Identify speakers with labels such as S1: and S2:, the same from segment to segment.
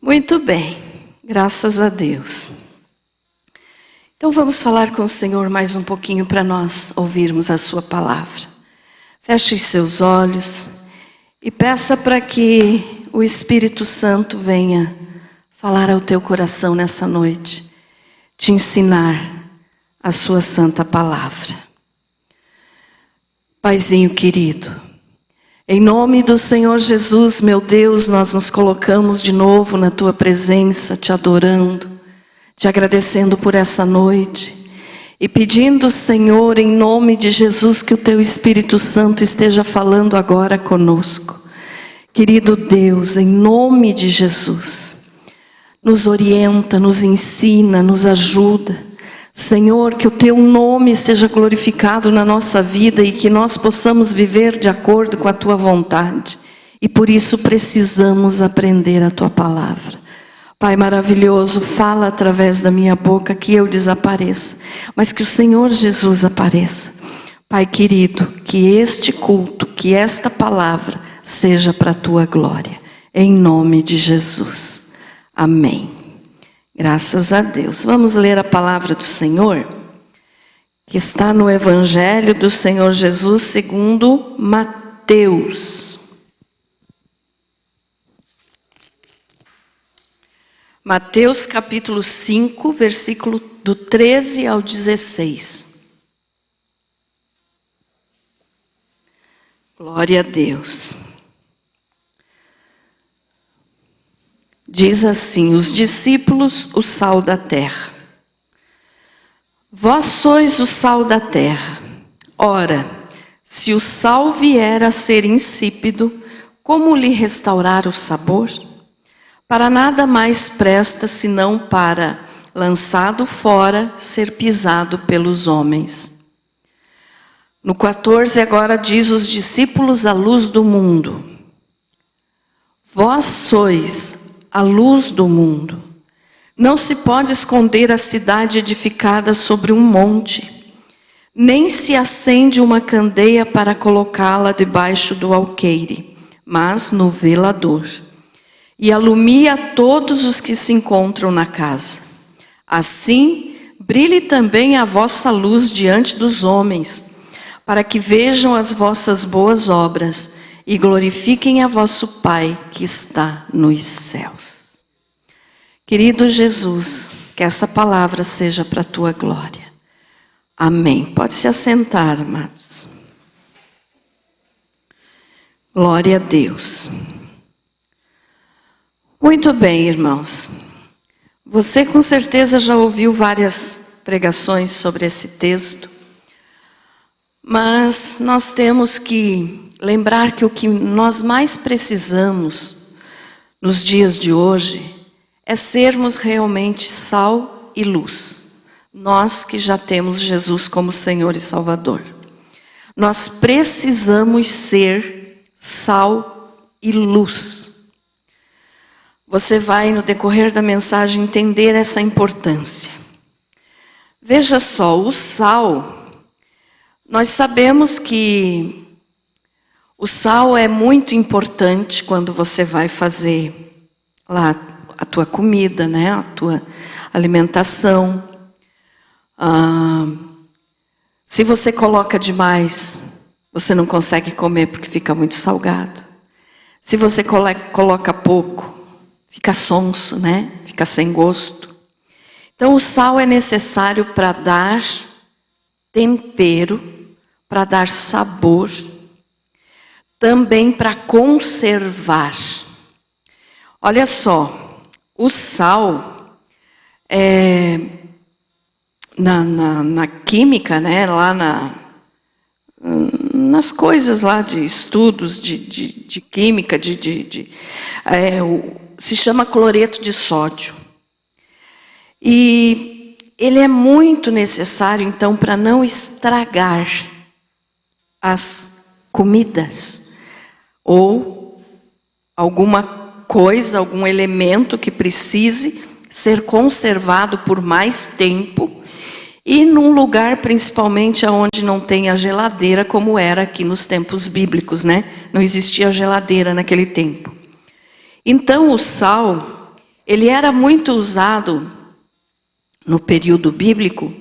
S1: Muito bem, graças a Deus. Então vamos falar com o Senhor mais um pouquinho para nós ouvirmos a sua palavra. Feche os seus olhos e peça para que o Espírito Santo venha falar ao teu coração nessa noite, te ensinar a sua santa palavra. Paizinho querido, em nome do Senhor Jesus, meu Deus, nós nos colocamos de novo na tua presença, te adorando, te agradecendo por essa noite e pedindo, Senhor, em nome de Jesus, que o teu Espírito Santo esteja falando agora conosco. Querido Deus, em nome de Jesus, nos orienta, nos ensina, nos ajuda. Senhor, que o teu nome seja glorificado na nossa vida e que nós possamos viver de acordo com a tua vontade. E por isso precisamos aprender a tua palavra. Pai maravilhoso, fala através da minha boca, que eu desapareça, mas que o Senhor Jesus apareça. Pai querido, que este culto, que esta palavra seja para a tua glória. Em nome de Jesus. Amém. Graças a Deus. Vamos ler a palavra do Senhor, que está no Evangelho do Senhor Jesus segundo Mateus. Mateus capítulo 5, versículo do 13 ao 16. Glória a Deus. Diz assim: os discípulos, o sal da terra. Vós sois o sal da terra. Ora, se o sal vier a ser insípido, como lhe restaurar o sabor? Para nada mais presta, senão para, lançado fora, ser pisado pelos homens. No 14 agora diz: os discípulos, a luz do mundo. Vós sois a luz do mundo. Não se pode esconder a cidade edificada sobre um monte, nem se acende uma candeia para colocá-la debaixo do alqueire, mas no velador, e alumia a todos os que se encontram na casa. Assim, brilhe também a vossa luz diante dos homens, para que vejam as vossas boas obras e glorifiquem a vosso Pai que está nos céus. Querido Jesus, que essa palavra seja para a tua glória. Amém. Pode se assentar, amados. Glória a Deus. Muito bem, irmãos. Você com certeza já ouviu várias pregações sobre esse texto, mas nós temos que lembrar que o que nós mais precisamos nos dias de hoje é sermos realmente sal e luz. Nós que já temos Jesus como Senhor e Salvador. Nós precisamos ser sal e luz. Você vai, no decorrer da mensagem, entender essa importância. Veja só, o sal, nós sabemos que o sal é muito importante quando você vai fazer lá a tua comida, né? A tua alimentação. Se você coloca demais, você não consegue comer porque fica muito salgado. Se você coloca pouco, fica sonso, né? Fica sem gosto. Então o sal é necessário para dar tempero, para dar sabor, também para conservar. Olha só, o sal, na química, né, lá nas coisas lá de estudos de química, se chama cloreto de sódio. E ele é muito necessário, então, para não estragar as comidas, ou alguma coisa, algum elemento que precise ser conservado por mais tempo, e num lugar principalmente onde não tem a geladeira, como era aqui nos tempos bíblicos, né? Não existia geladeira naquele tempo. Então o sal, ele era muito usado no período bíblico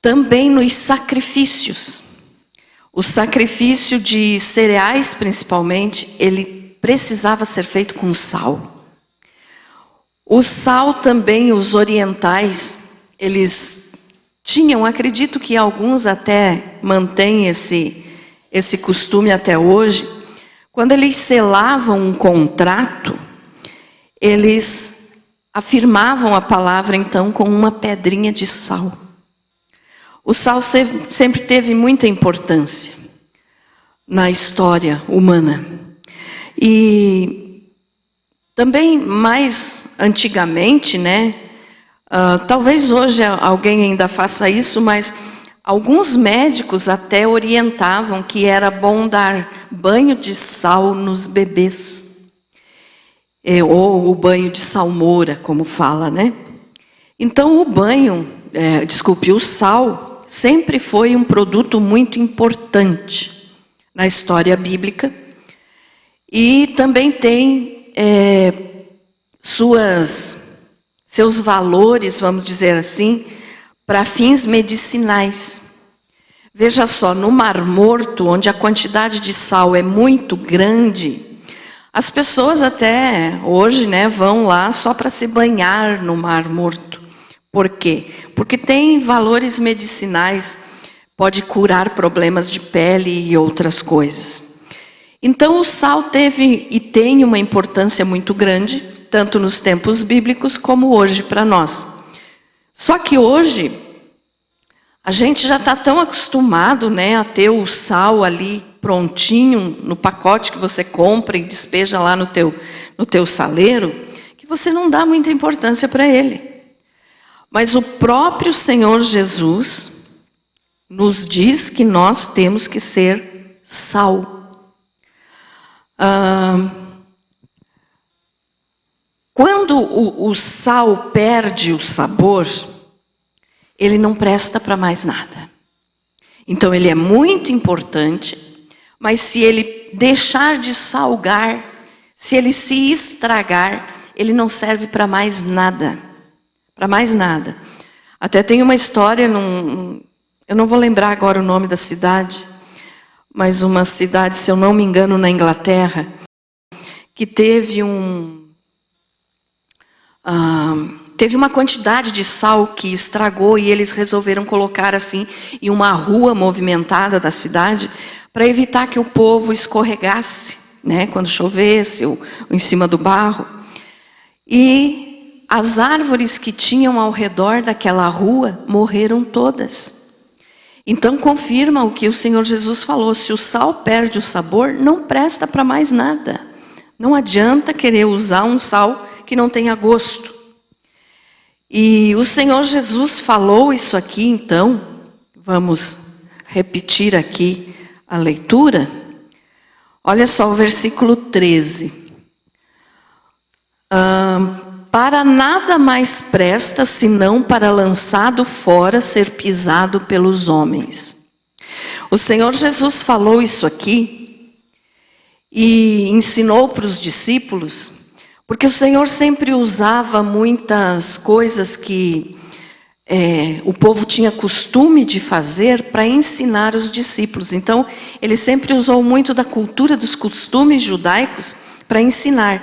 S1: também nos sacrifícios. O sacrifício de cereais, principalmente, ele precisava ser feito com sal. O sal também, os orientais, eles tinham, acredito que alguns até mantêm esse costume até hoje, quando eles selavam um contrato, eles afirmavam a palavra então com uma pedrinha de sal. O sal sempre teve muita importância na história humana. E também mais antigamente, né? Talvez hoje alguém ainda faça isso, mas alguns médicos até orientavam que era bom dar banho de sal nos bebês. Ou o banho de salmoura, como fala, né? Então o sal sempre foi um produto muito importante na história bíblica. E também tem seus valores, vamos dizer assim, para fins medicinais. Veja só, no Mar Morto, onde a quantidade de sal é muito grande, as pessoas até hoje, né, vão lá só para se banhar no Mar Morto. Por quê? Porque tem valores medicinais, pode curar problemas de pele e outras coisas. Então o sal teve e tem uma importância muito grande, tanto nos tempos bíblicos como hoje para nós. Só que hoje a gente já está tão acostumado, né, a ter o sal ali prontinho no pacote que você compra e despeja lá no teu saleiro, que você não dá muita importância para ele. Mas o próprio Senhor Jesus nos diz que nós temos que ser sal. Quando o sal perde o sabor, ele não presta para mais nada. Então ele é muito importante, mas se ele deixar de salgar, se ele se estragar, ele não serve para mais nada. Para mais nada. Até tem uma história, eu não vou lembrar agora o nome da cidade, mas uma cidade, se eu não me engano, na Inglaterra, que teve uma quantidade de sal que estragou e eles resolveram colocar assim em uma rua movimentada da cidade para evitar que o povo escorregasse, né, quando chovesse ou em cima do barro. E as árvores que tinham ao redor daquela rua morreram todas. Então confirma o que o Senhor Jesus falou: se o sal perde o sabor, não presta para mais nada. Não adianta querer usar um sal que não tenha gosto. E o Senhor Jesus falou isso aqui, então, vamos repetir aqui a leitura. Olha só o versículo 13. Para nada mais presta, senão para lançado fora ser pisado pelos homens. O Senhor Jesus falou isso aqui e ensinou para os discípulos, porque o Senhor sempre usava muitas coisas que o povo tinha costume de fazer para ensinar os discípulos. Então, ele sempre usou muito da cultura, dos costumes judaicos para ensinar.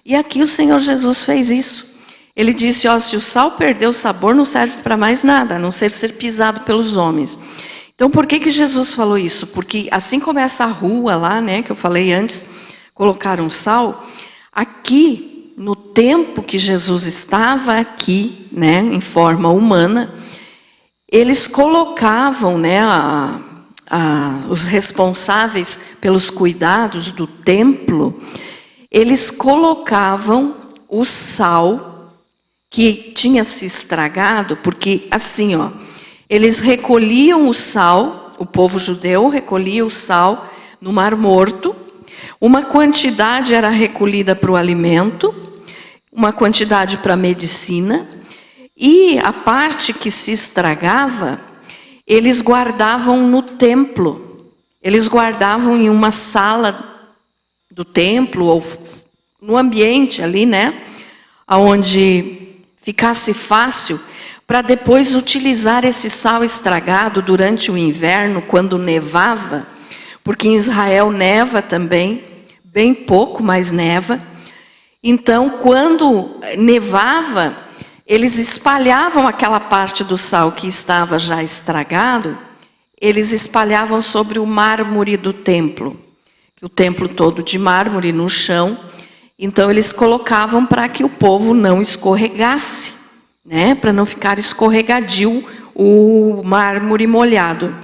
S1: E aqui o Senhor Jesus fez isso. Ele disse, se o sal perdeu o sabor, não serve para mais nada, a não ser pisado pelos homens. Então, por que Jesus falou isso? Porque assim como essa rua lá, né, que eu falei antes, colocaram sal, aqui, no tempo que Jesus estava aqui, né, em forma humana, eles colocavam, né, os responsáveis pelos cuidados do templo, eles colocavam o sal que tinha se estragado, porque assim, eles recolhiam o sal, o povo judeu recolhia o sal no Mar Morto, uma quantidade era recolhida para o alimento, uma quantidade para a medicina, e a parte que se estragava, eles guardavam no templo, eles guardavam em uma sala do templo, ou no ambiente ali, né, onde ficasse fácil para depois utilizar esse sal estragado durante o inverno, quando nevava, porque em Israel neva também, bem pouco, mas neva. Então, quando nevava, eles espalhavam aquela parte do sal que estava já estragado, eles espalhavam sobre o mármore do templo, o templo todo de mármore no chão. Então eles colocavam para que o povo não escorregasse, né? Para não ficar escorregadio o mármore molhado.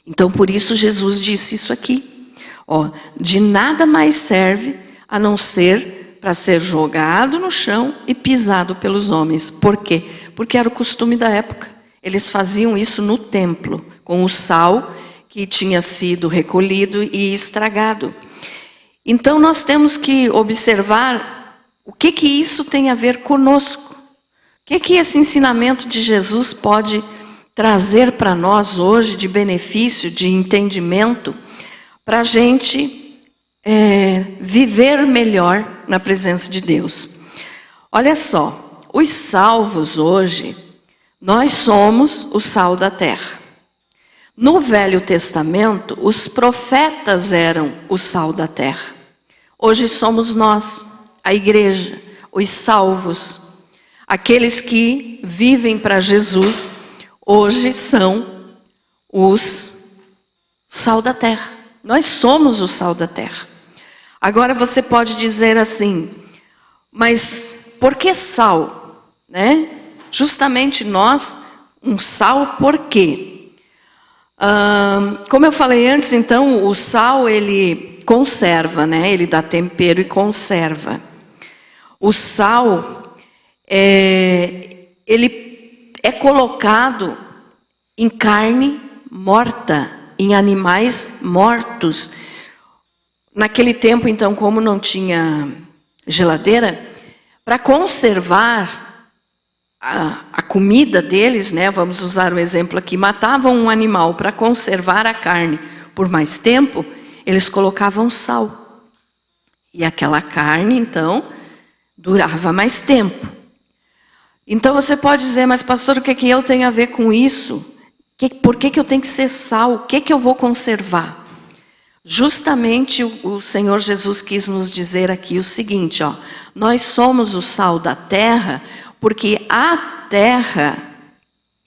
S1: Então por isso Jesus disse isso aqui. Ó, de nada mais serve a não ser para ser jogado no chão e pisado pelos homens. Por quê? Porque era o costume da época. Eles faziam isso no templo, com o sal que tinha sido recolhido e estragado. Então nós temos que observar o que isso tem a ver conosco. O que esse ensinamento de Jesus pode trazer para nós hoje de benefício, de entendimento, para a gente viver melhor na presença de Deus. Olha só, os salvos hoje, nós somos o sal da terra. No Velho Testamento, os profetas eram o sal da terra. Hoje somos nós, a igreja, os salvos. Aqueles que vivem para Jesus, hoje são os sal da terra. Nós somos o sal da terra. Agora você pode dizer assim, mas por que sal? Né? Justamente nós, um sal, por quê? Como eu falei antes, então, o sal, ele conserva, né? Ele dá tempero e conserva. O sal, ele é colocado em carne morta, em animais mortos. Naquele tempo, então, como não tinha geladeira, para conservar a comida deles, né? Vamos usar o exemplo aqui, matavam um animal para conservar a carne por mais tempo, eles colocavam sal. E aquela carne, então, durava mais tempo. Então você pode dizer, mas pastor, o que eu tenho a ver com isso? Por que eu tenho que ser sal? O que eu vou conservar? Justamente o Senhor Jesus quis nos dizer aqui o seguinte, ó, nós somos o sal da terra, porque a terra,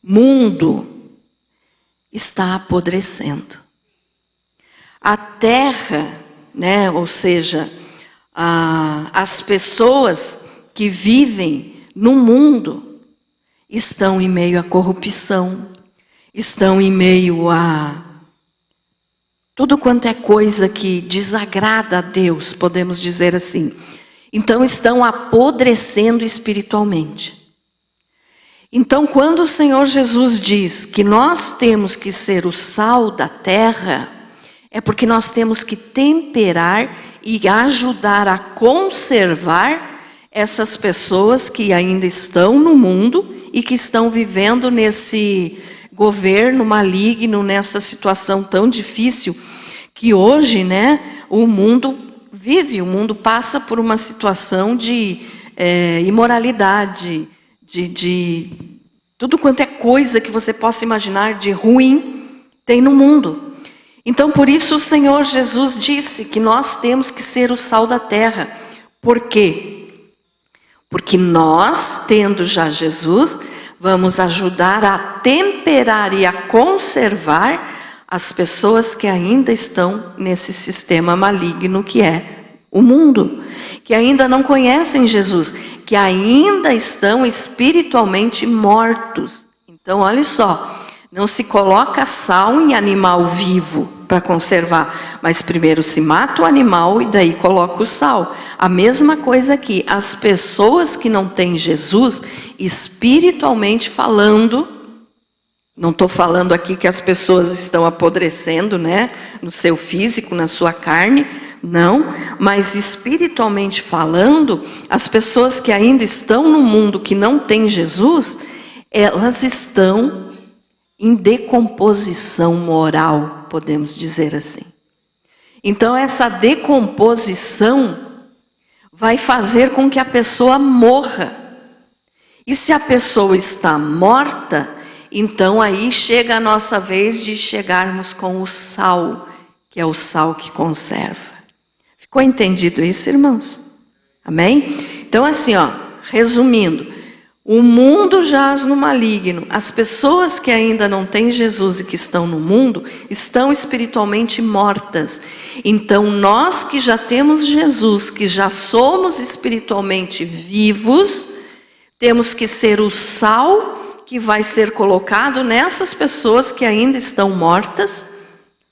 S1: mundo, está apodrecendo. A terra, né, ou seja, as pessoas que vivem no mundo estão em meio à corrupção, estão em meio a tudo quanto é coisa que desagrada a Deus, podemos dizer assim. Então estão apodrecendo espiritualmente. Então quando o Senhor Jesus diz que nós temos que ser o sal da terra, é porque nós temos que temperar e ajudar a conservar essas pessoas que ainda estão no mundo e que estão vivendo nesse governo maligno, nessa situação tão difícil que hoje, né, o mundo vive, o mundo passa por uma situação de imoralidade, de tudo quanto é coisa que você possa imaginar de ruim, tem no mundo. Então, por isso o Senhor Jesus disse que nós temos que ser o sal da terra. Por quê? Porque nós, tendo já Jesus, vamos ajudar a temperar e a conservar as pessoas que ainda estão nesse sistema maligno que é o mundo, que ainda não conhecem Jesus, que ainda estão espiritualmente mortos. Então, olha só, não se coloca sal em animal vivo para conservar, mas primeiro se mata o animal e daí coloca o sal. A mesma coisa aqui, as pessoas que não têm Jesus, espiritualmente falando, não estou falando aqui que as pessoas estão apodrecendo, né, no seu físico, na sua carne, não, mas espiritualmente falando, as pessoas que ainda estão no mundo que não tem Jesus, elas estão em decomposição moral, podemos dizer assim. Então essa decomposição vai fazer com que a pessoa morra. E se a pessoa está morta, então aí chega a nossa vez de chegarmos com o sal, que é o sal que conserva. Ficou entendido isso, irmãos? Amém? Então assim, resumindo, o mundo jaz no maligno. As pessoas que ainda não têm Jesus e que estão no mundo, estão espiritualmente mortas. Então nós que já temos Jesus, que já somos espiritualmente vivos, temos que ser o sal que vai ser colocado nessas pessoas que ainda estão mortas,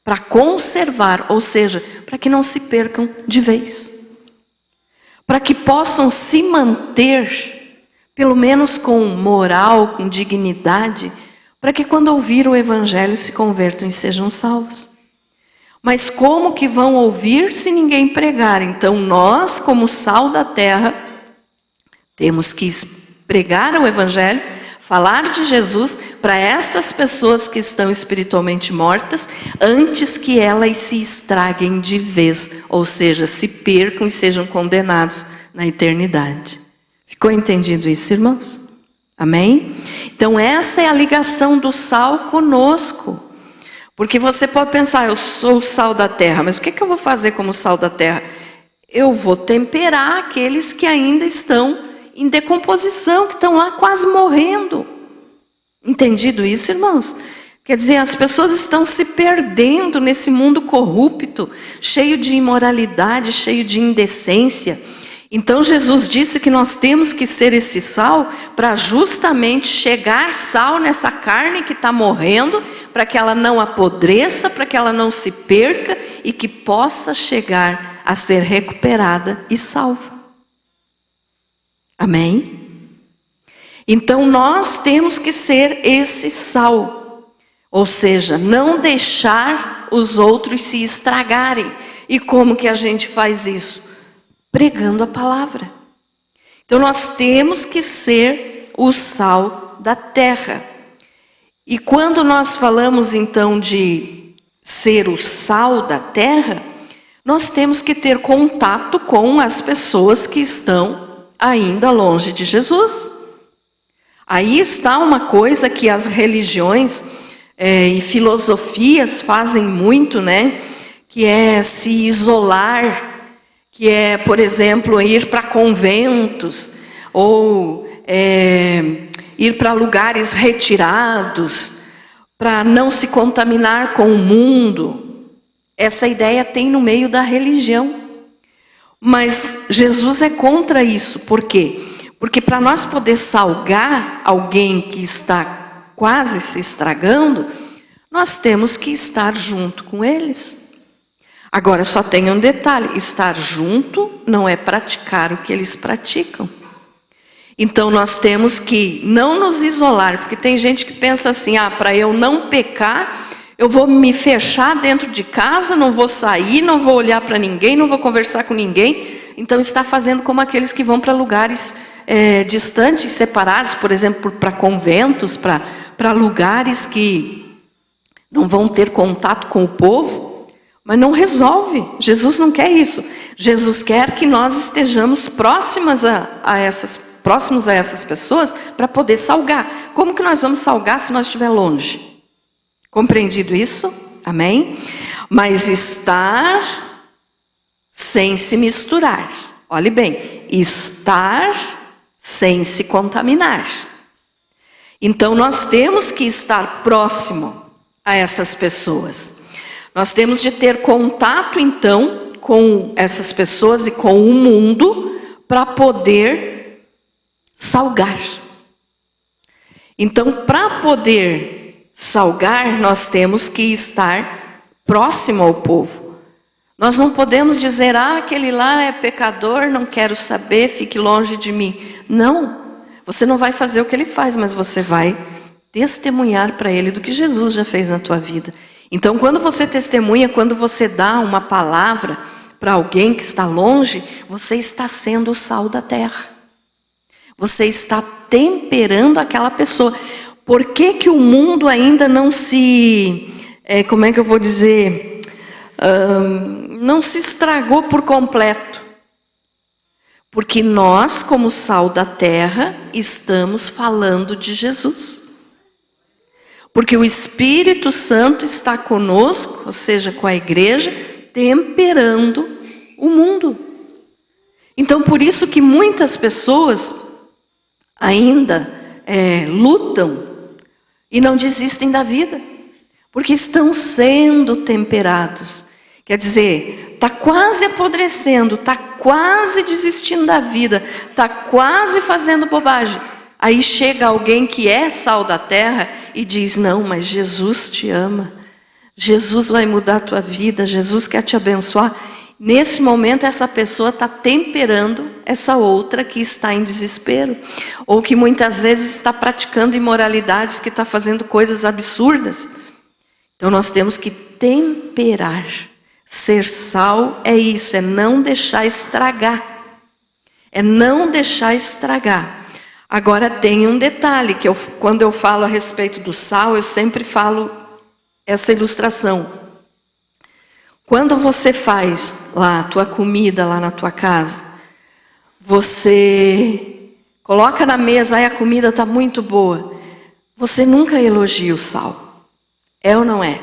S1: para conservar, ou seja, para que não se percam de vez. Para que possam se manter, pelo menos com moral, com dignidade, para que quando ouvir o Evangelho se convertam e sejam salvos. Mas como que vão ouvir se ninguém pregar? Então nós, como sal da terra, temos que pregar o Evangelho, falar de Jesus para essas pessoas que estão espiritualmente mortas, antes que elas se estraguem de vez, ou seja, se percam e sejam condenados na eternidade. Ficou entendido isso, irmãos? Amém? Então essa é a ligação do sal conosco. Porque você pode pensar, eu sou o sal da terra, mas o que eu vou fazer como sal da terra? Eu vou temperar aqueles que ainda estão em decomposição, que estão lá quase morrendo. Entendido isso, irmãos? Quer dizer, as pessoas estão se perdendo nesse mundo corrupto, cheio de imoralidade, cheio de indecência. Então Jesus disse que nós temos que ser esse sal para justamente chegar sal nessa carne que está morrendo, para que ela não apodreça, para que ela não se perca e que possa chegar a ser recuperada e salva. Amém? Então nós temos que ser esse sal, ou seja, não deixar os outros se estragarem. E como que a gente faz isso? Pregando a palavra. Então nós temos que ser o sal da terra. E quando nós falamos então de ser o sal da terra, nós temos que ter contato com as pessoas que estão ainda longe de Jesus. Aí está uma coisa que as religiões e filosofias fazem muito, né? Que é se isolar, que é, por exemplo, ir para conventos, ou ir para lugares retirados, para não se contaminar com o mundo. Essa ideia tem no meio da religião. Mas Jesus é contra isso. Por quê? Porque para nós poder salgar alguém que está quase se estragando, nós temos que estar junto com eles. Agora só tem um detalhe, estar junto não é praticar o que eles praticam. Então nós temos que não nos isolar, porque tem gente que pensa assim, para eu não pecar, eu vou me fechar dentro de casa, não vou sair, não vou olhar para ninguém, não vou conversar com ninguém. Então está fazendo como aqueles que vão para lugares distantes, separados, por exemplo, para conventos, para lugares que não vão ter contato com o povo. Mas não resolve. Jesus não quer isso. Jesus quer que nós estejamos próximos a essas pessoas para poder salgar. Como que nós vamos salgar se nós estiver longe? Compreendido isso? Amém? Mas estar sem se misturar. Olhe bem, estar sem se contaminar. Então nós temos que estar próximo a essas pessoas. Nós temos de ter contato, então, com essas pessoas e com o mundo para poder salgar. Então, para poder salgar, nós temos que estar próximo ao povo. Nós não podemos dizer, aquele lá é pecador, não quero saber, fique longe de mim. Não, você não vai fazer o que ele faz, mas você vai testemunhar para ele do que Jesus já fez na tua vida. Então, quando você testemunha, quando você dá uma palavra para alguém que está longe, você está sendo o sal da terra. Você está temperando aquela pessoa. Por que que o mundo ainda não se, como é que eu vou dizer, não se estragou por completo? Porque nós, como sal da terra, estamos falando de Jesus. Porque o Espírito Santo está conosco, ou seja, com a igreja, temperando o mundo. Então, por isso que muitas pessoas ainda lutam e não desistem da vida. Porque estão sendo temperados. Quer dizer, está quase apodrecendo, está quase desistindo da vida, está quase fazendo bobagem. Aí chega alguém que é sal da terra e diz, não, mas Jesus te ama. Jesus vai mudar a tua vida, Jesus quer te abençoar. Nesse momento essa pessoa está temperando essa outra que está em desespero. Ou que muitas vezes está praticando imoralidades, que está fazendo coisas absurdas. Então nós temos que temperar. Ser sal é isso, é não deixar estragar. É não deixar estragar. Agora tem um detalhe, que quando eu falo a respeito do sal, eu sempre falo essa ilustração. Quando você faz lá a tua comida lá na tua casa, você coloca na mesa, aí a comida está muito boa. Você nunca elogia o sal. É ou não é?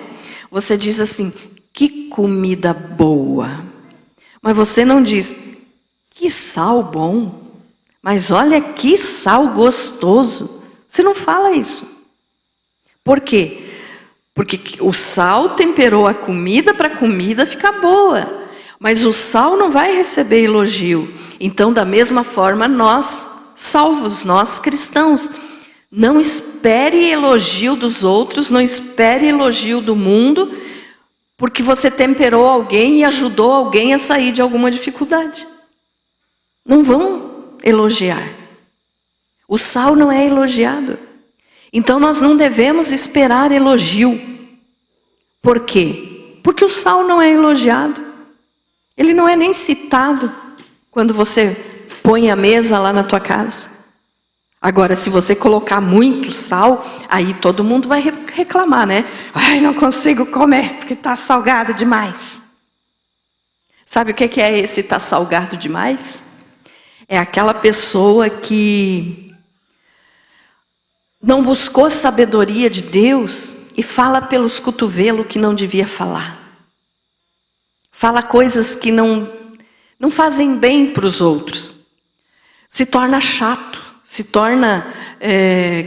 S1: Você diz assim, que comida boa. Mas você não diz, que sal bom. Mas olha que sal gostoso. Você não fala isso. Por quê? Porque o sal temperou a comida para a comida ficar boa. Mas o sal não vai receber elogio. Então, da mesma forma, nós salvos, nós cristãos, não espere elogio dos outros, não espere elogio do mundo, porque você temperou alguém e ajudou alguém a sair de alguma dificuldade. Não vão elogiar. O sal não é elogiado. Então nós não devemos esperar elogio. Por quê? Porque o sal não é elogiado. Ele não é nem citado quando você põe a mesa lá na tua casa. Agora, se você colocar muito sal, aí todo mundo vai reclamar, né? Ai, não consigo comer porque está salgado demais. Sabe o que é esse tá salgado demais? É aquela pessoa que não buscou sabedoria de Deus e fala pelos cotovelos que não devia falar. Fala coisas que não fazem bem para os outros. Se torna chato, se torna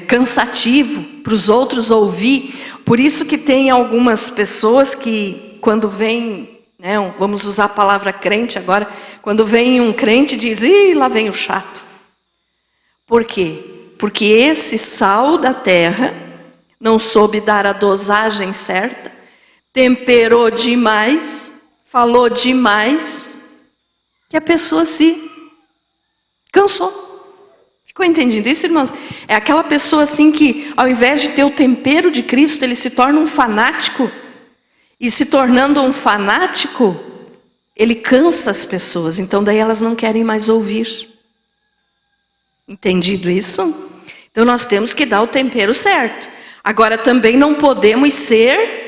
S1: cansativo para os outros ouvir. Por isso que tem algumas pessoas que quando vem... vamos usar a palavra crente agora. Quando vem um crente diz, ih, lá vem o chato. Por quê? Porque esse sal da terra não soube dar a dosagem certa, temperou demais, falou demais, que a pessoa se cansou. Ficou entendido isso, irmãos? É aquela pessoa assim que, ao invés de ter o tempero de Cristo, ele se torna um fanático. E se tornando um fanático, ele cansa as pessoas. Então daí elas não querem mais ouvir. Entendido isso? Então nós temos que dar o tempero certo. Agora também não podemos ser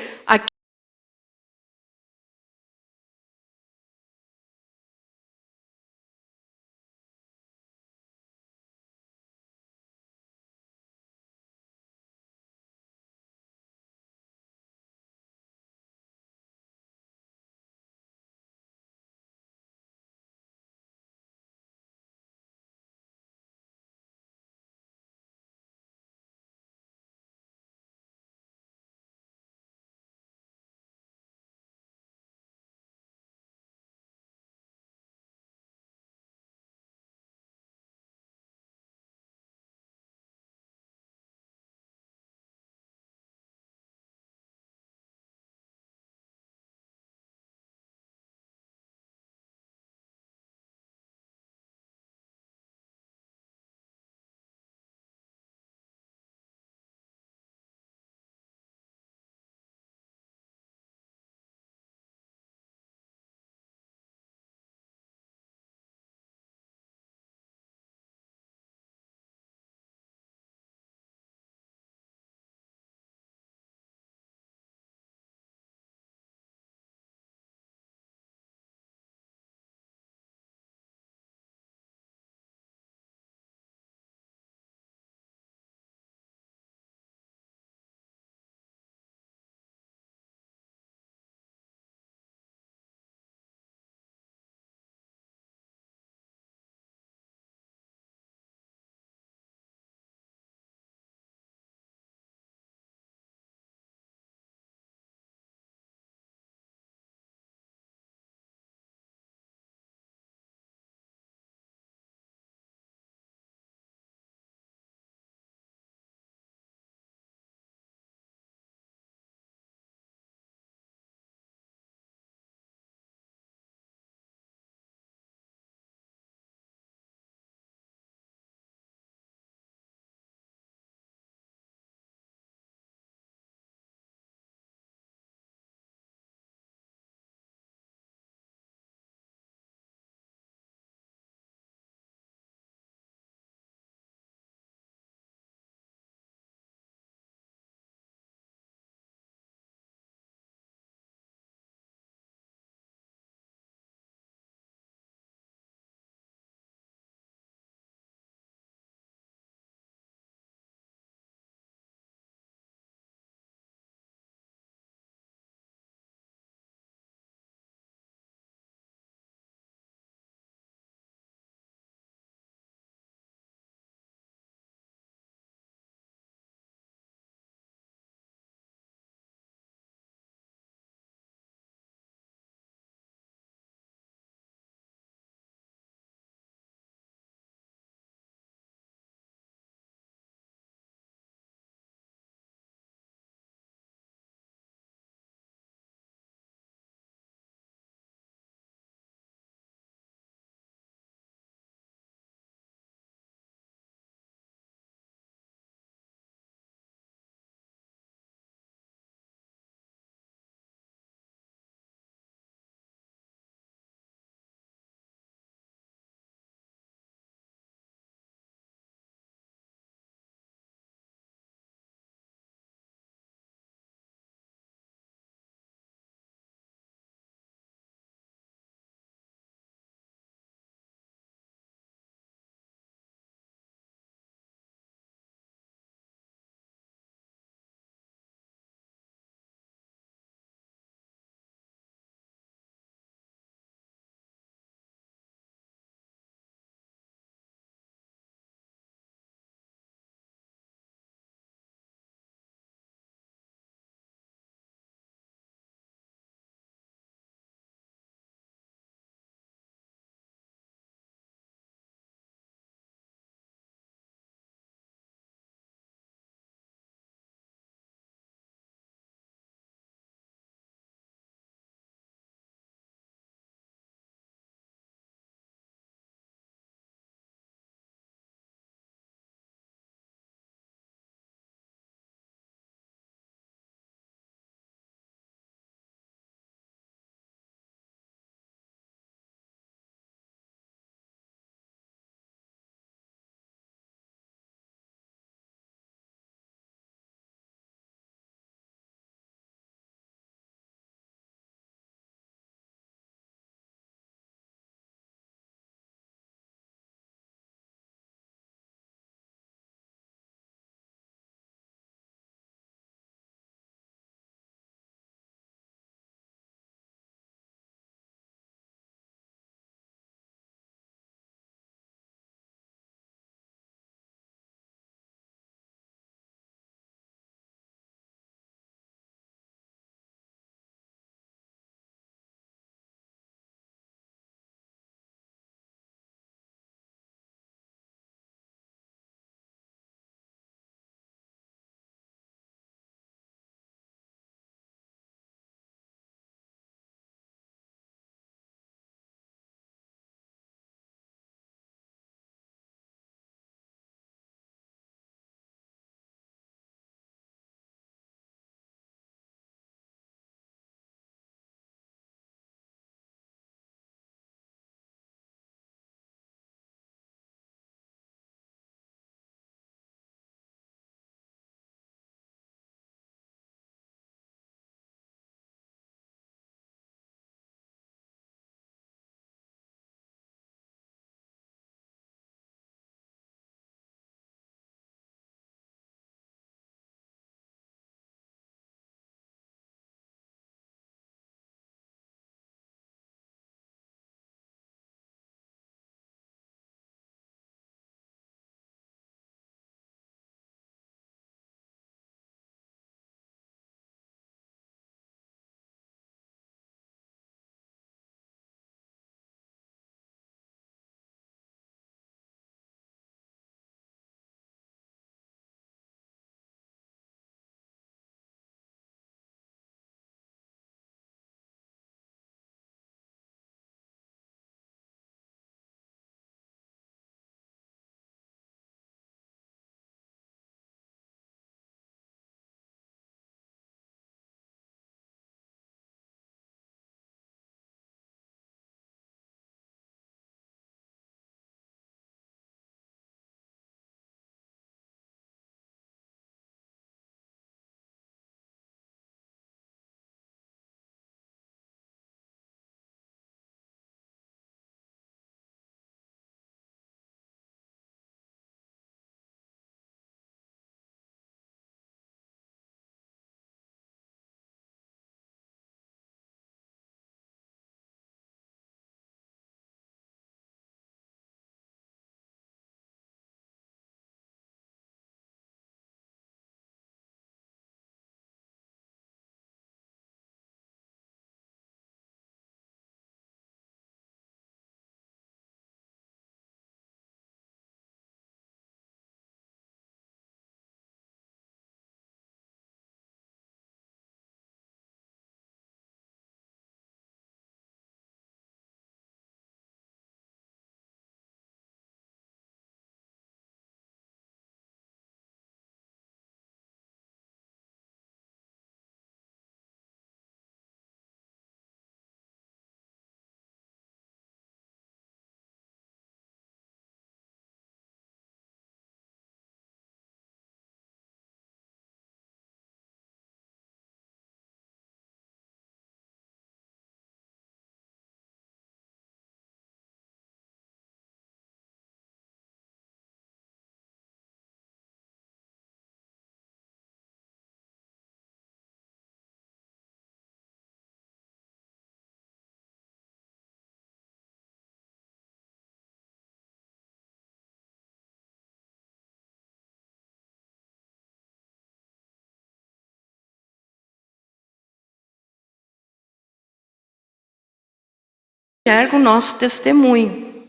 S1: enxerga o nosso testemunho.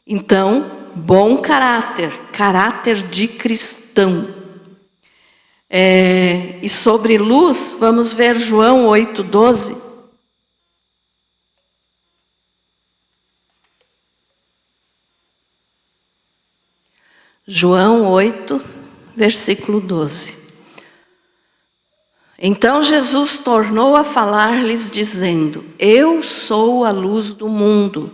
S1: Então, bom caráter, caráter de cristão. E sobre luz, vamos ver João 8:12. João 8, versículo 12. Então Jesus tornou a falar-lhes, dizendo: Eu sou a luz do mundo.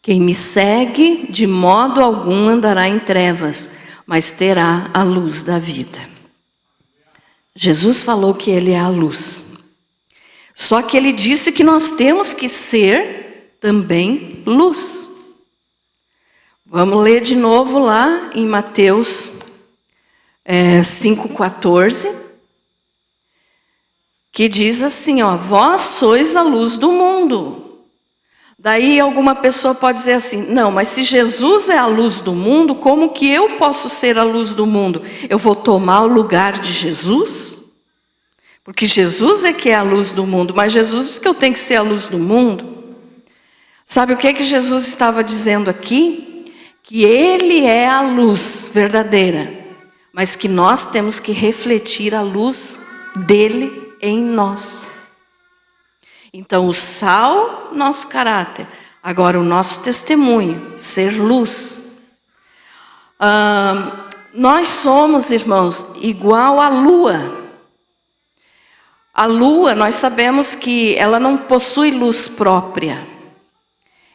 S1: Quem me segue, de modo algum andará em trevas, mas terá a luz da vida. Jesus falou que Ele é a luz. Só que Ele disse que nós temos que ser também luz. Vamos ler de novo lá em Mateus 5,14, que diz assim, vós sois a luz do mundo. Daí alguma pessoa pode dizer assim, não, mas se Jesus é a luz do mundo, como que eu posso ser a luz do mundo? Eu vou tomar o lugar de Jesus? Porque Jesus é que é a luz do mundo, mas Jesus diz que eu tenho que ser a luz do mundo. Sabe o que Jesus estava dizendo aqui? Que Ele é a luz verdadeira, mas que nós temos que refletir a luz dele em nós. Então o sal, nosso caráter, agora o nosso testemunho, ser luz. Nós somos, irmãos, igual à lua. A lua, nós sabemos que ela não possui luz própria,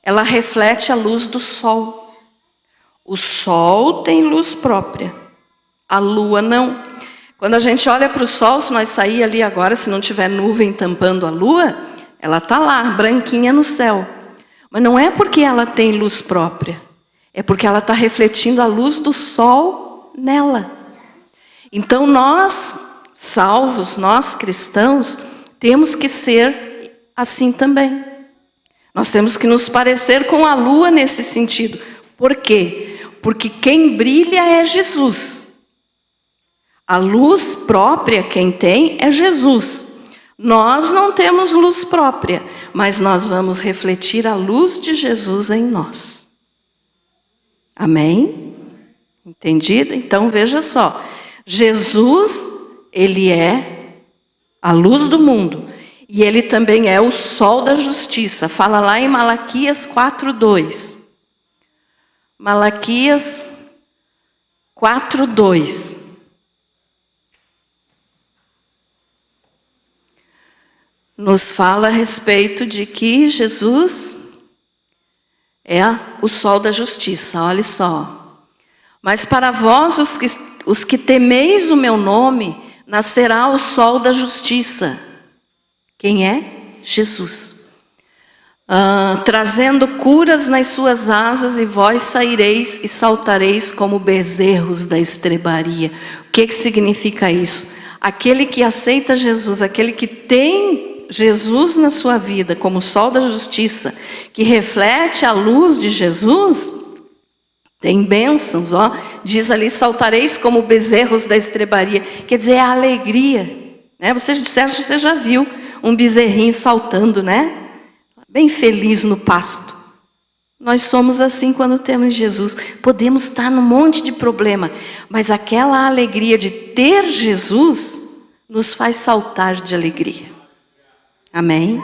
S1: ela reflete a luz do sol. O sol tem luz própria, a lua não. Quando a gente olha para o sol, se nós sair ali agora, se não tiver nuvem tampando a lua, ela está lá, branquinha no céu. Mas não é porque ela tem luz própria, é porque ela está refletindo a luz do sol nela. Então nós, salvos, nós cristãos, temos que ser assim também. Nós temos que nos parecer com a lua nesse sentido. Por quê? Porque quem brilha é Jesus. A luz própria quem tem é Jesus. Nós não temos luz própria, mas nós vamos refletir a luz de Jesus em nós. Amém? Entendido? Então veja só. Jesus, Ele é a luz do mundo. E Ele também é o sol da justiça. Fala lá em Malaquias 4:2. Malaquias 4:2. Nos fala a respeito de que Jesus é o sol da justiça. Olha só. Mas para vós, os que temeis o meu nome, nascerá o sol da justiça. Quem é? Jesus. Trazendo curas nas suas asas, e vós saireis e saltareis como bezerros da estrebaria. O que significa isso? Aquele que aceita Jesus, aquele que tem Jesus na sua vida como sol da justiça, que reflete a luz de Jesus, tem bênçãos, diz ali, saltareis como bezerros da estrebaria, quer dizer, é a alegria, né? Vocês disseram que você já viu um bezerrinho saltando, né? Bem feliz no pasto. Nós somos assim quando temos Jesus. Podemos estar num monte de problema, mas aquela alegria de ter Jesus nos faz saltar de alegria. Amém?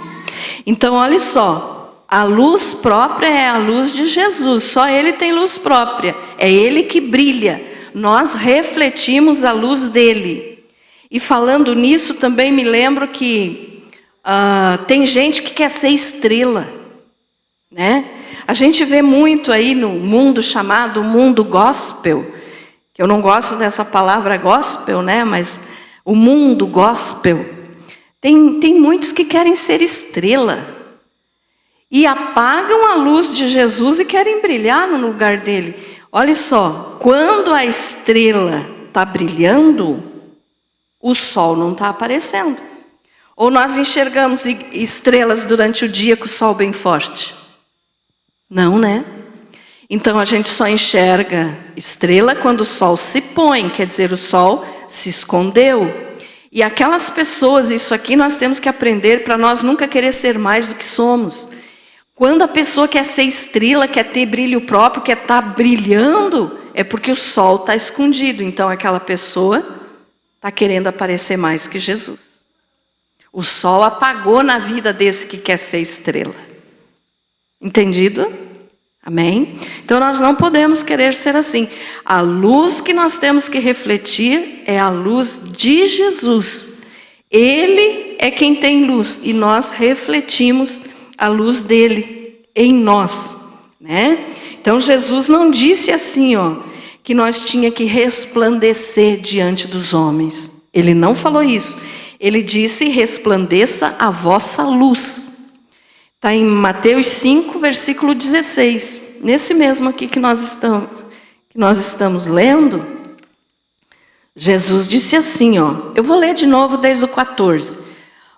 S1: Então olha só, a luz própria é a luz de Jesus. Só Ele tem luz própria, é Ele que brilha. Nós refletimos a luz dele. E falando nisso, também me lembro que tem gente que quer ser estrela, né? A gente vê muito aí no mundo chamado mundo gospel, que eu não gosto dessa palavra gospel, né? Mas o mundo gospel, tem muitos que querem ser estrela e apagam a luz de Jesus e querem brilhar no lugar dele. Olha só, quando a estrela está brilhando, o sol não está aparecendo. Ou nós enxergamos estrelas durante o dia com o sol bem forte? Não, né? Então a gente só enxerga estrela quando o sol se põe, quer dizer, o sol se escondeu. E aquelas pessoas, isso aqui nós temos que aprender para nós nunca querer ser mais do que somos. Quando a pessoa quer ser estrela, quer ter brilho próprio, quer estar brilhando, é porque o sol está escondido. Então aquela pessoa está querendo aparecer mais que Jesus. O sol apagou na vida desse que quer ser estrela. Entendido? Amém? Então nós não podemos querer ser assim. A luz que nós temos que refletir é a luz de Jesus. Ele é quem tem luz e nós refletimos a luz dele em nós, né? Então Jesus não disse assim, que nós tinha que resplandecer diante dos homens. Ele não falou isso. Ele disse: resplandeça a vossa luz. Está em Mateus 5, versículo 16. Nesse mesmo aqui que nós estamos lendo, Jesus disse assim, eu vou ler de novo desde o 14.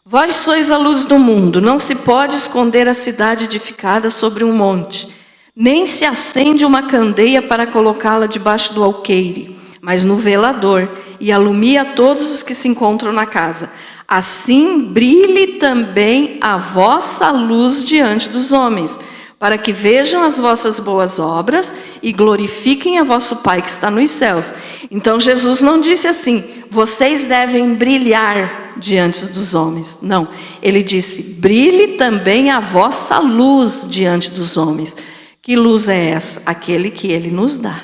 S1: Vós sois a luz do mundo, não se pode esconder a cidade edificada sobre um monte, nem se acende uma candeia para colocá-la debaixo do alqueire, mas no velador, e alumia todos os que se encontram na casa. Assim brilhe também a vossa luz diante dos homens, para que vejam as vossas boas obras e glorifiquem a vosso Pai que está nos céus. Então Jesus não disse assim, vocês devem brilhar diante dos homens. Não, ele disse, brilhe também a vossa luz diante dos homens. Que luz é essa? Aquele que ele nos dá.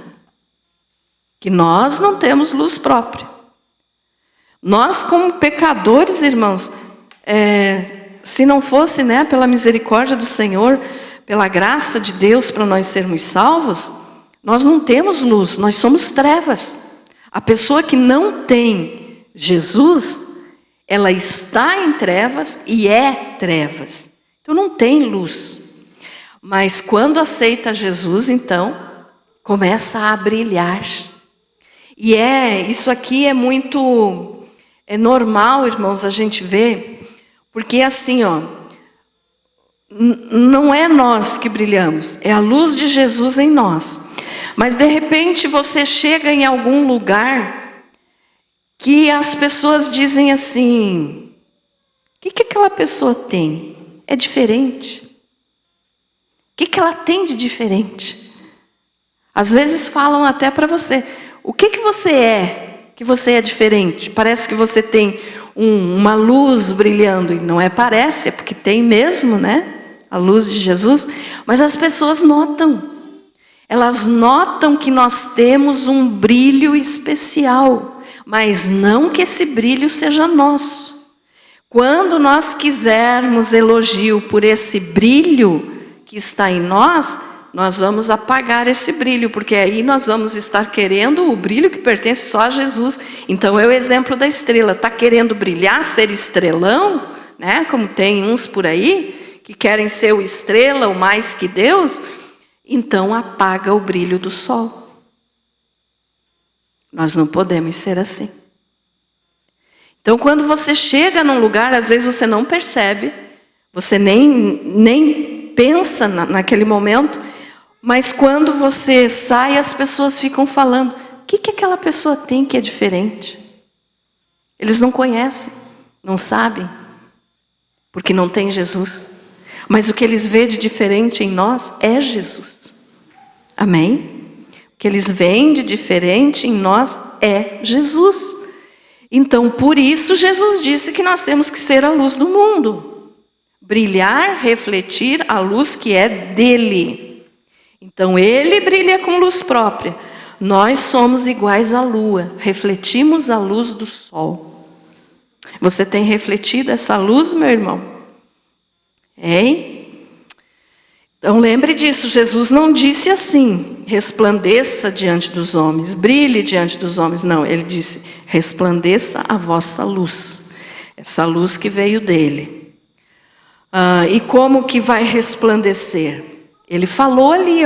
S1: Que nós não temos luz própria. Nós, como pecadores, irmãos, se não fosse, pela misericórdia do Senhor, pela graça de Deus para nós sermos salvos, nós não temos luz, nós somos trevas. A pessoa que não tem Jesus, ela está em trevas e é trevas. Então não tem luz. Mas quando aceita Jesus, então, começa a brilhar. E isso aqui é muito... É normal, irmãos, a gente ver, porque assim, não é nós que brilhamos, é a luz de Jesus em nós. Mas de repente você chega em algum lugar que as pessoas dizem assim, o que aquela pessoa tem? É diferente. O que ela tem de diferente? Às vezes falam até para você, o que você é? Que você é diferente, parece que você tem uma luz brilhando, e não parece, é porque tem mesmo, a luz de Jesus, mas as pessoas notam, elas notam que nós temos um brilho especial, mas não que esse brilho seja nosso. Quando nós quisermos elogio por esse brilho que está em nós vamos apagar esse brilho, porque aí nós vamos estar querendo o brilho que pertence só a Jesus. Então é o exemplo da estrela, está querendo brilhar, ser estrelão, como tem uns por aí, que querem ser o estrela, o mais que Deus, então apaga o brilho do sol. Nós não podemos ser assim. Então quando você chega num lugar, às vezes você não percebe, você nem pensa naquele momento, mas quando você sai, as pessoas ficam falando, o que aquela pessoa tem que é diferente? Eles não conhecem, não sabem, porque não tem Jesus. Mas o que eles veem de diferente em nós é Jesus. Amém? O que eles veem de diferente em nós é Jesus. Então, por isso, Jesus disse que nós temos que ser a luz do mundo. Brilhar, refletir a luz que é dele. Então ele brilha com luz própria. Nós somos iguais à lua, refletimos a luz do sol. Você tem refletido essa luz, meu irmão? Hein? Então lembre disso, Jesus não disse assim, resplandeça diante dos homens, brilhe diante dos homens. Não, ele disse, resplandeça a vossa luz. Essa luz que veio dele. E como que vai resplandecer? Ele falou ali,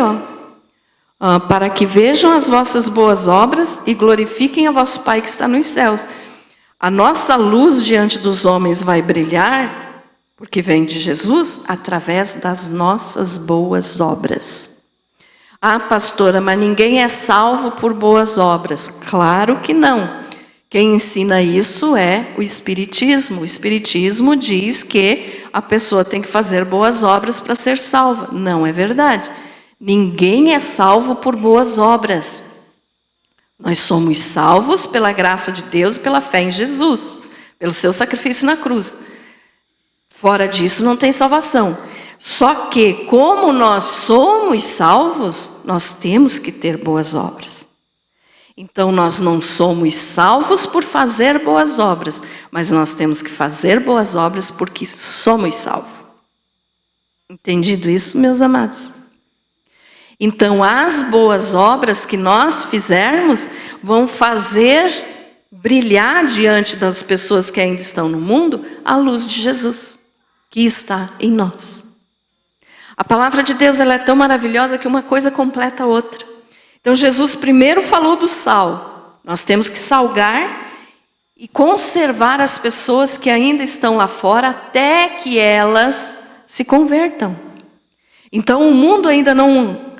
S1: para que vejam as vossas boas obras e glorifiquem a vosso Pai que está nos céus. A nossa luz diante dos homens vai brilhar, porque vem de Jesus, através das nossas boas obras. Ah, pastora, mas ninguém é salvo por boas obras. Claro que não. Quem ensina isso é o Espiritismo. O Espiritismo diz que a pessoa tem que fazer boas obras para ser salva. Não é verdade. Ninguém é salvo por boas obras. Nós somos salvos pela graça de Deus e pela fé em Jesus, pelo seu sacrifício na cruz. Fora disso não tem salvação. Só que, como nós somos salvos, nós temos que ter boas obras. Então, nós não somos salvos por fazer boas obras, mas nós temos que fazer boas obras porque somos salvos. Entendido isso, meus amados? Então, as boas obras que nós fizermos vão fazer brilhar diante das pessoas que ainda estão no mundo a luz de Jesus, que está em nós. A palavra de Deus ela é tão maravilhosa que uma coisa completa a outra. Então, Jesus primeiro falou do sal. Nós temos que salgar e conservar as pessoas que ainda estão lá fora até que elas se convertam. Então, o mundo ainda não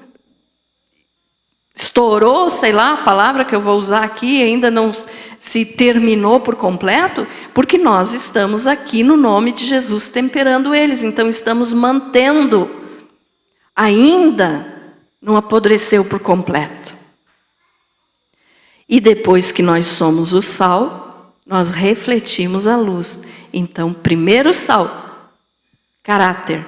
S1: estourou, sei lá, a palavra que eu vou usar aqui, ainda não se terminou por completo, porque nós estamos aqui no nome de Jesus temperando eles. Então, estamos mantendo. Ainda não apodreceu por completo. E depois que nós somos o sal, nós refletimos a luz. Então, primeiro sal, caráter.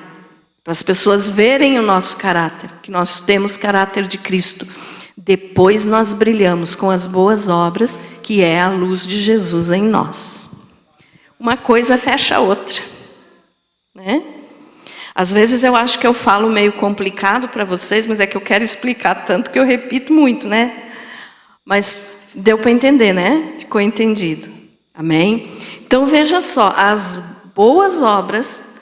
S1: Para as pessoas verem o nosso caráter, que nós temos caráter de Cristo. Depois nós brilhamos com as boas obras, que é a luz de Jesus em nós. Uma coisa fecha a outra, né? Às vezes eu acho que eu falo meio complicado para vocês, mas é que eu quero explicar tanto que eu repito muito, né? Mas deu para entender, né? Ficou entendido. Amém? Então veja só, as boas obras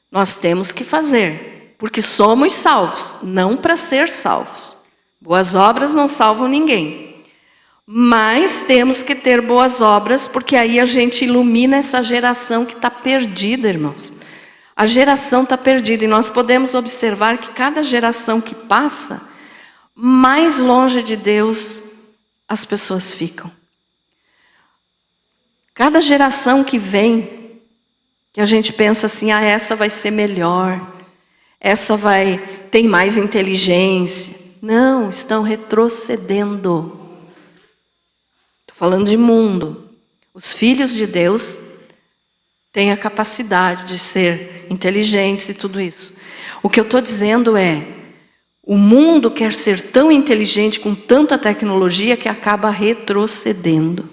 S1: nós temos que fazer, porque somos salvos, não para ser salvos. Boas obras não salvam ninguém. Mas temos que ter boas obras, porque aí a gente ilumina essa geração que está perdida, irmãos. A geração está perdida e nós podemos observar que cada geração que passa, mais longe de Deus as pessoas ficam. Cada geração que vem, que a gente pensa assim, essa vai ser melhor, essa tem mais inteligência. Não, estão retrocedendo. Estou falando de mundo. Os filhos de Deus têm a capacidade de ser inteligentes e tudo isso. O que eu estou dizendo é, o mundo quer ser tão inteligente com tanta tecnologia que acaba retrocedendo.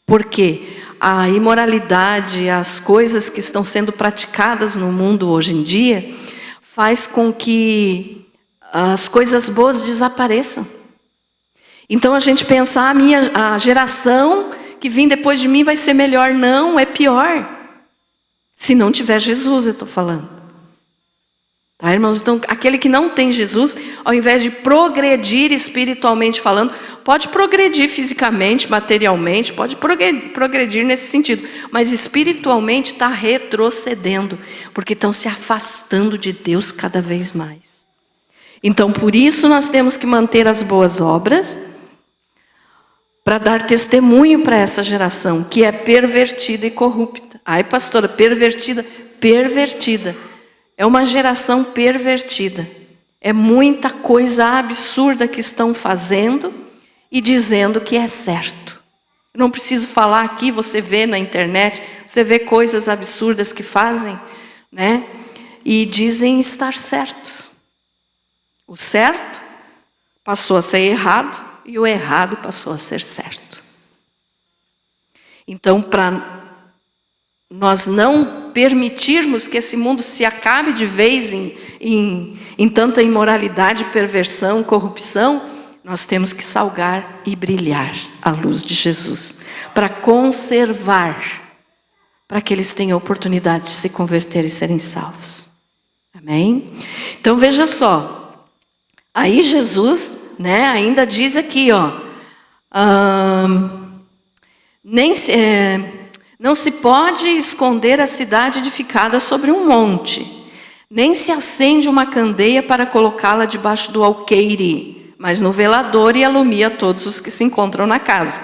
S1: Porque a imoralidade, as coisas que estão sendo praticadas no mundo hoje em dia, faz com que as coisas boas desapareçam. Então a gente pensa, a geração que vem depois de mim vai ser melhor. Não, é pior. Se não tiver Jesus, eu estou falando. Tá, irmãos? Então, aquele que não tem Jesus, ao invés de progredir espiritualmente falando, pode progredir fisicamente, materialmente, pode progredir nesse sentido, mas espiritualmente está retrocedendo, porque estão se afastando de Deus cada vez mais. Então, por isso nós temos que manter as boas obras, para dar testemunho para essa geração, que é pervertida e corrupta. Ai, pastora, pervertida. É uma geração pervertida. É muita coisa absurda que estão fazendo e dizendo que é certo. Eu não preciso falar aqui, você vê na internet, você vê coisas absurdas que fazem, né? E dizem estar certos. O certo passou a ser errado e o errado passou a ser certo. Então, para nós não permitirmos que esse mundo se acabe de vez em tanta imoralidade, perversão, corrupção, nós temos que salgar e brilhar a luz de Jesus, para conservar, para que eles tenham oportunidade de se converter e serem salvos. Amém? Então veja só, aí Jesus, né, ainda diz aqui, não se pode esconder a cidade edificada sobre um monte, nem se acende uma candeia para colocá-la debaixo do alqueire. mas no velador e alumia todos os que se encontram na casa.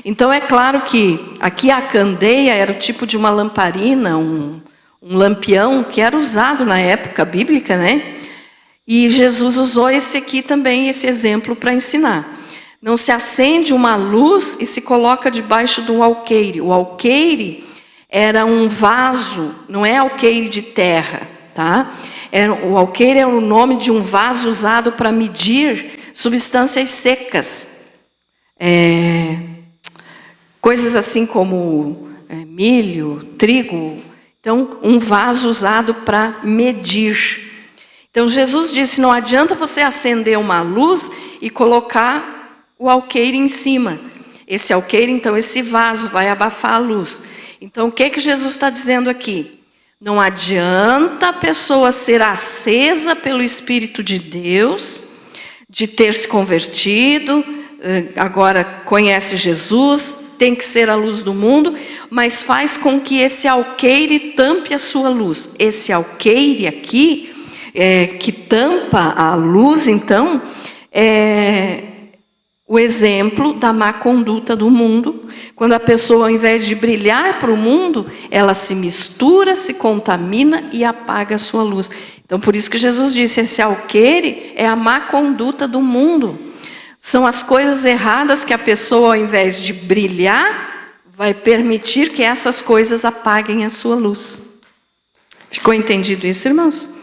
S1: Então é claro que aqui a candeia era o tipo de uma lamparina, um lampião que era usado na época bíblica, né? E Jesus usou esse aqui também, esse exemplo, para ensinar. Não se acende uma luz e se coloca debaixo de um alqueire. O alqueire era um vaso, não é alqueire de terra, tá? O alqueire é o nome de um vaso usado para medir substâncias secas. Coisas assim como milho, trigo. Então, um vaso usado para medir. Então, Jesus disse, não adianta você acender uma luz e colocar o alqueire em cima. Esse alqueire, então, esse vaso vai abafar a luz. Então, o que Jesus está dizendo aqui? Não adianta a pessoa ser acesa pelo Espírito de Deus, de ter se convertido, agora conhece Jesus, tem que ser a luz do mundo, mas faz com que esse alqueire tampe a sua luz. Esse alqueire aqui, que tampa a luz, então, o exemplo da má conduta do mundo, quando a pessoa, ao invés de brilhar para o mundo, ela se mistura, se contamina e apaga a sua luz. Então, por isso que Jesus disse, esse alqueire é a má conduta do mundo. São as coisas erradas que a pessoa, ao invés de brilhar, vai permitir que essas coisas apaguem a sua luz. Ficou entendido isso, irmãos?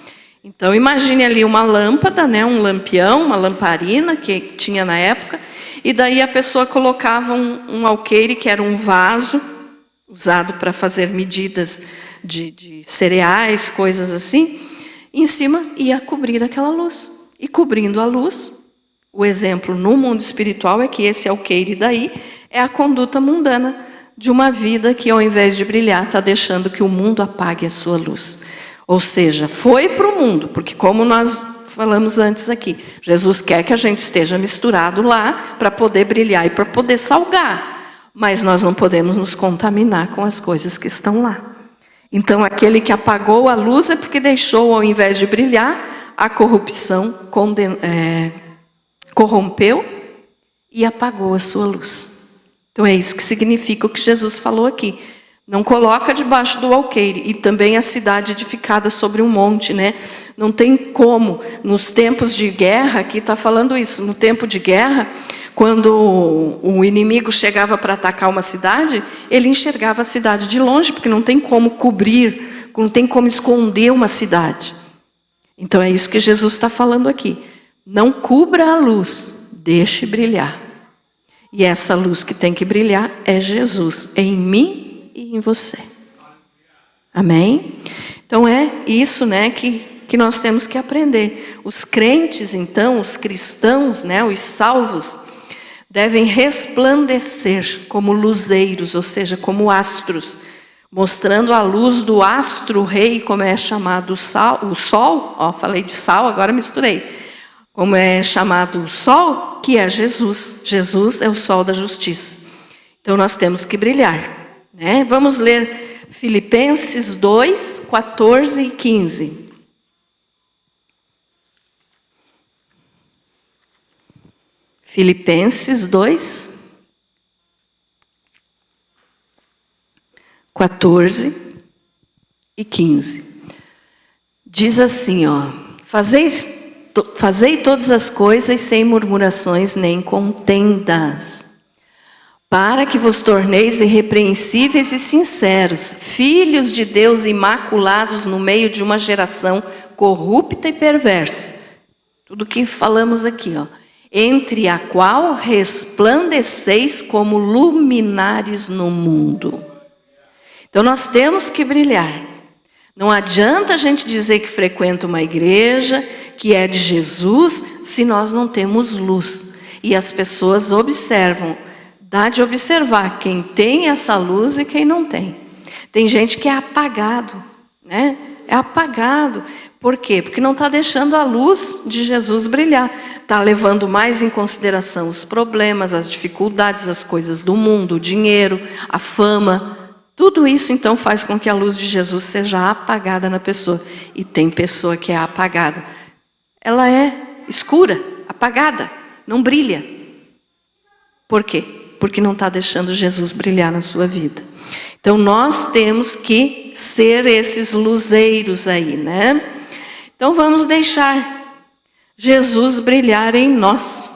S1: Então, imagine ali uma lâmpada, né, um lampião, uma lamparina que tinha na época, e daí a pessoa colocava um alqueire, que era um vaso, usado para fazer medidas de cereais, coisas assim, em cima ia cobrir aquela luz. E cobrindo a luz, o exemplo no mundo espiritual é que esse alqueire daí é a conduta mundana de uma vida que, ao invés de brilhar, está deixando que o mundo apague a sua luz. Ou seja, foi para o mundo, porque como nós falamos antes aqui, Jesus quer que a gente esteja misturado lá para poder brilhar e para poder salgar. Mas nós não podemos nos contaminar com as coisas que estão lá. Então, aquele que apagou a luz é porque deixou, ao invés de brilhar, a corrupção corrompeu e apagou a sua luz. Então, é isso que significa o que Jesus falou aqui. Não coloca debaixo do alqueire. E também a cidade edificada sobre um monte, né? Não tem como, nos tempos de guerra, aqui está falando isso, no tempo de guerra, quando o inimigo chegava para atacar uma cidade, ele enxergava a cidade de longe, porque não tem como cobrir, não tem como esconder uma cidade. Então é isso que Jesus está falando aqui. Não cubra a luz, deixe brilhar. E essa luz que tem que brilhar é Jesus, em mim e em você. Amém? Então é isso, né, que nós temos que aprender. Os crentes, então, os cristãos, né, os salvos, devem resplandecer como luzeiros, ou seja, como astros, mostrando a luz do astro-rei, como é chamado o sol, ó, falei de sal, agora misturei, como é chamado o sol, que é Jesus. Jesus é o sol da justiça. Então nós temos que brilhar, né? Vamos ler Filipenses 2, 14 e 15. Filipenses 2, 14 e 15. Diz assim, ó: Fazei todas as coisas sem murmurações nem contendas, para que vos torneis irrepreensíveis e sinceros, filhos de Deus imaculados no meio de uma geração corrupta e perversa. Tudo que falamos aqui, ó. Entre a qual resplandeceis como luminares no mundo. Então nós temos que brilhar. Não adianta a gente dizer que frequenta uma igreja, que é de Jesus, se nós não temos luz. E as pessoas observam. Dá de observar quem tem essa luz e quem não tem. Tem gente que é apagado, né? É apagado. Por quê? Porque não está deixando a luz de Jesus brilhar. Está levando mais em consideração os problemas, as dificuldades, as coisas do mundo, o dinheiro, a fama. Tudo isso, então, faz com que a luz de Jesus seja apagada na pessoa. E tem pessoa que é apagada. Ela é escura, apagada. não brilha. Por quê? Porque não está deixando Jesus brilhar na sua vida. Então nós temos que ser esses luzeiros aí, né? Então vamos deixar Jesus brilhar em nós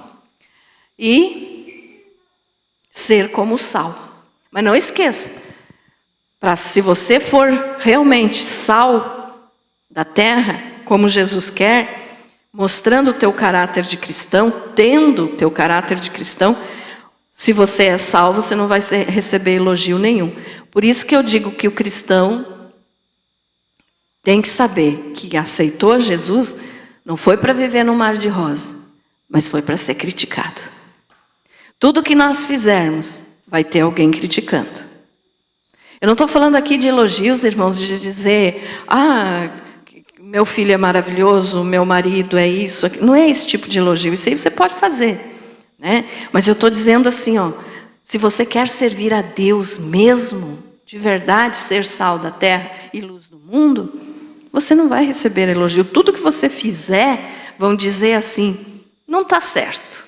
S1: e ser como o sal. Mas não esqueça, se você for realmente sal da terra, como Jesus quer, mostrando o teu caráter de cristão, tendo o teu caráter de cristão, se você é salvo, você não vai receber elogio nenhum. Por isso que eu digo que o cristão tem que saber que aceitou Jesus, não foi para viver no mar de rosa, mas foi para ser criticado. Tudo que nós fizermos, vai ter alguém criticando. Eu não estou falando aqui de elogios, irmãos, de dizer, meu filho é maravilhoso, meu marido é isso. Não é esse tipo de elogio, isso aí você pode fazer, né? Mas eu estou dizendo assim, se você quer servir a Deus mesmo, de verdade, ser sal da terra e luz do mundo, você não vai receber elogio. Tudo que você fizer, vão dizer assim, não está certo.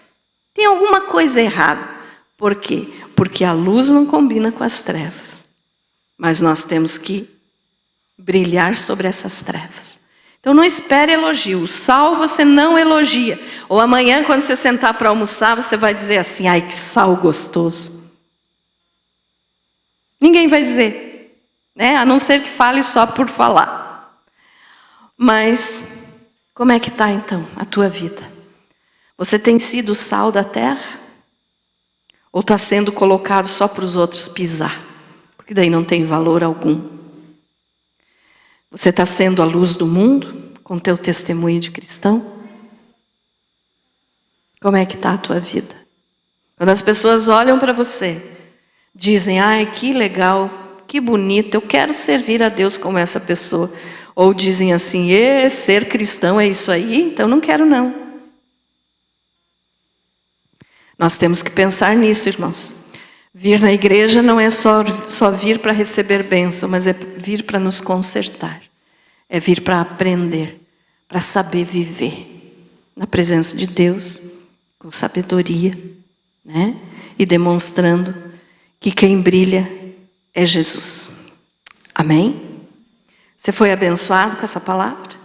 S1: Tem alguma coisa errada. Por quê? Porque a luz não combina com as trevas. Mas nós temos que brilhar sobre essas trevas. Então não espere elogio. O sal você não elogia. Ou amanhã, quando você sentar para almoçar, você vai dizer assim, ai, que sal gostoso. Ninguém vai dizer, né? A não ser que fale só por falar. Mas, como é que está então a tua vida? Você tem sido o sal da terra? Ou está sendo colocado só para os outros pisar? Porque daí não tem valor algum. Você está sendo a luz do mundo, com teu testemunho de cristão? Como é que está a tua vida? Quando as pessoas olham para você, dizem, ai, que legal, que bonito, eu quero servir a Deus como essa pessoa. Ou dizem assim, ser cristão é isso aí? Então não quero não. Nós temos que pensar nisso, irmãos. Vir na igreja não é só vir para receber bênção, mas é vir para nos consertar. É vir para aprender, para saber viver na presença de Deus, com sabedoria, né? E demonstrando que quem brilha é Jesus. Amém? Você foi abençoado com essa palavra?